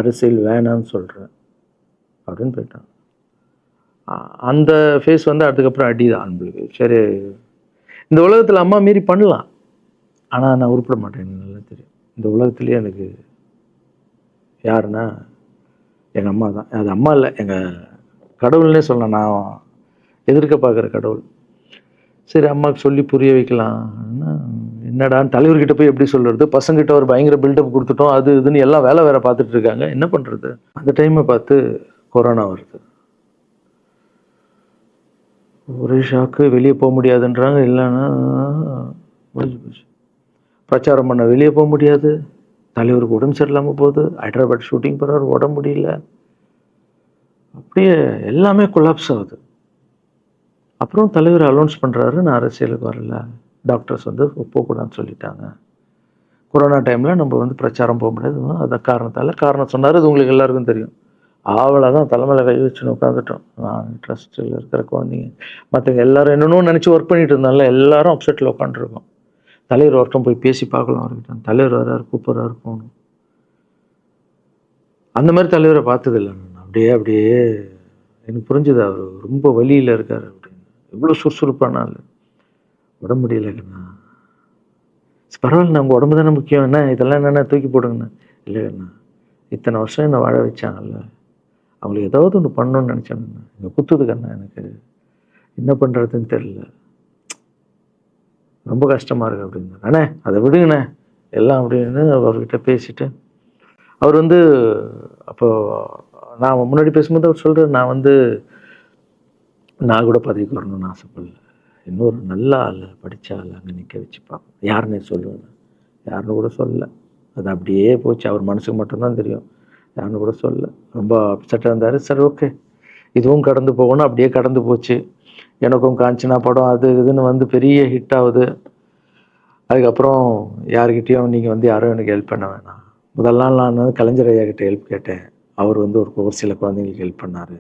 அரசியல் வேணான்னு சொல்கிறேன் அப்படின்னு போயிட்டான். அந்த ஃபேஸ் வந்து அதுக்கப்புறம் அடிதான் நம்மளுக்கு. சரி, இந்த உலகத்தில் அம்மா மீறி பண்ணலாம், ஆனால் நான் உருப்பிட மாட்டேன். எனக்கு நல்லா தெரியும். இந்த உலகத்துலேயே எனக்கு யாருன்னா எங்கள் அம்மா தான். அது அம்மா இல்லை, எங்கள் கடவுள்னே சொல்லலாம். நான் எதிர்க்க பார்க்குற கடவுள். சரி, அம்மாவுக்கு சொல்லி புரிய வைக்கலாம். என்னடான்னு தலைவர்கிட்ட போய் எப்படி சொல்கிறது? பசங்கிட்ட ஒரு பயங்கர பில்டப் கொடுத்துட்டோம், அது இதுன்னு எல்லாம் வேலை வேற பார்த்துட்டு இருக்காங்க. என்ன பண்ணுறது? அந்த டைமை பார்த்து கொரோனா வருது. ஒரே ஷாக்கு. வெளியே போக முடியாதுன்றாங்க. இல்லைன்னா முடிஞ்சு போச்சு. பிரச்சாரம் பண்ண வெளியே போக முடியாது. தலைவருக்கு உடம்பு சரியில்லாமல் போகுது. ஹைதராபாத் ஷூட்டிங் போகிறார், உடம்பு முடியல. அப்படியே எல்லாமே கொலாப்ஸ் ஆகுது. அப்புறம் தலைவர் அலௌன்ஸ் பண்ணுறாரு, நான் அரசியலுக்கு வரல, டாக்டர்ஸ் வந்து போகக்கூடாதுன்னு சொல்லிட்டாங்க. கொரோனா டைமில் நம்ம வந்து பிரச்சாரம் போக முடியாது, அந்த காரணம் சொன்னார். அது உங்களுக்கு எல்லாருக்கும் தெரியும். அவ்வளோதான், தலைமையில் கை வச்சுன்னு உட்காந்துட்டோம். நான் ட்ரஸ்ட்டில் இருக்கிற குழந்தைங்க மற்றவங்க எல்லாரும் என்னென்னோ நினச்சி ஒர்க் பண்ணிட்டு இருந்தால எல்லாரும் அப்செட்டில் உட்காந்துருக்கோம். தலைவர் ஒருத்தம் போய் பேசி பார்க்கலாம் அவர்கிட்ட. தலைவர் வர்றாரு, கூப்பிட்றாரு, போகணும். அந்த மாதிரி தலைவரை பார்த்ததில்லை நான். அப்படியே எனக்கு புரிஞ்சுது, அவர் ரொம்ப வலியில் இருக்கார் அப்படின்னு. எவ்வளோ சுறுசுறுப்பான ஆள். உடம்பு முடியலைங்கண்ணா. பரவாயில்ல, உங்கள் உடம்பு தானே முக்கியம், என்ன இதெல்லாம் என்னென்ன தூக்கி போடுங்கண்ணா. இல்லைங்கண்ணா, இத்தனை வருஷம் என்னை வாழ வச்சாங்கல்ல, அவங்களுக்கு ஏதாவது ஒன்று பண்ணணும்னு நினச்சாங்கண்ணா. இங்கே குத்துதுக்கண்ணா, எனக்கு என்ன பண்ணுறதுன்னு தெரியல, ரொம்ப கஷ்டமாக இருக்குது அப்படின்னு. அண்ணே அதை விடுங்கண்ணே எல்லாம் அப்படின்னு அவர்கிட்ட பேசிட்டு, அவர் வந்து அப்போது நான் முன்னாடி பேசும்போது அவர் சொல்கிறார், நான் கூட பதவிக்கு வரணும்னு ஆசைப்படல, இன்னொரு நல்ல ஆள், படித்த ஆள் அங்கே நிற்க வச்சு பார்ப்போம். யாருன்னே சொல்லுவேன், யாருன்னு கூட சொல்லலை. அது அப்படியே போச்சு. அவர் மனசுக்கு மட்டும்தான் தெரியும், யாருன்னு கூட சொல்லலை. ரொம்ப அப்செட்டாக இருந்தார். சரி, ஓகே, இதுவும் கடந்து போகணும். அப்படியே கடந்து போச்சு. எனக்கும் காஞ்சனா படம் அது இதுன்னு வந்து பெரிய ஹிட் ஆகுது. அதுக்கப்புறம் யாருக்கிட்டேயும் நீங்கள் வந்து யாரும் எனக்கு ஹெல்ப் பண்ண வேணாம். முதல் நாள் நான் வந்து கலைஞர் ஐயா கிட்டே ஹெல்ப் கேட்டேன். அவர் வந்து ஒரு சில குழந்தைங்களுக்கு ஹெல்ப் பண்ணார்.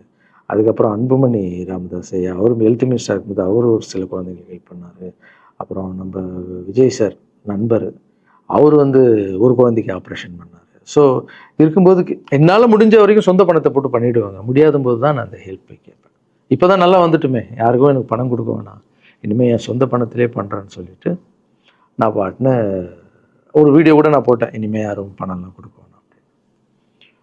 அதுக்கப்புறம் அன்புமணி ராமதாஸ் ஐயா, அவரும் ஹெல்த் மினிஸ்டராக இருக்கும்போது அவர் ஒரு சில குழந்தைங்களுக்கு ஹெல்ப் பண்ணார். அப்புறம் நம்ம விஜய் சார் நண்பர், அவர் வந்து ஒரு குழந்தைக்கு ஆப்ரேஷன் பண்ணார். ஸோ இருக்கும்போது என்னால் முடிஞ்ச வரைக்கும் சொந்த பணத்தை போட்டு பண்ணிவிடுவாங்க. முடியாத போது தான் நான் அந்த ஹெல்ப்பை கேட்பேன். இப்போ தான் நல்லா வந்துட்டுமே, யாருக்கும் எனக்கு பணம் கொடுக்க வேணாம், இனிமேல் என் சொந்த பணத்திலே பண்ணுறேன்னு சொல்லிட்டு நான் பாட்டுன்னு ஒரு வீடியோ கூட நான் போட்டேன், இனிமேல் யாரும் பணம்லாம் கொடுக்க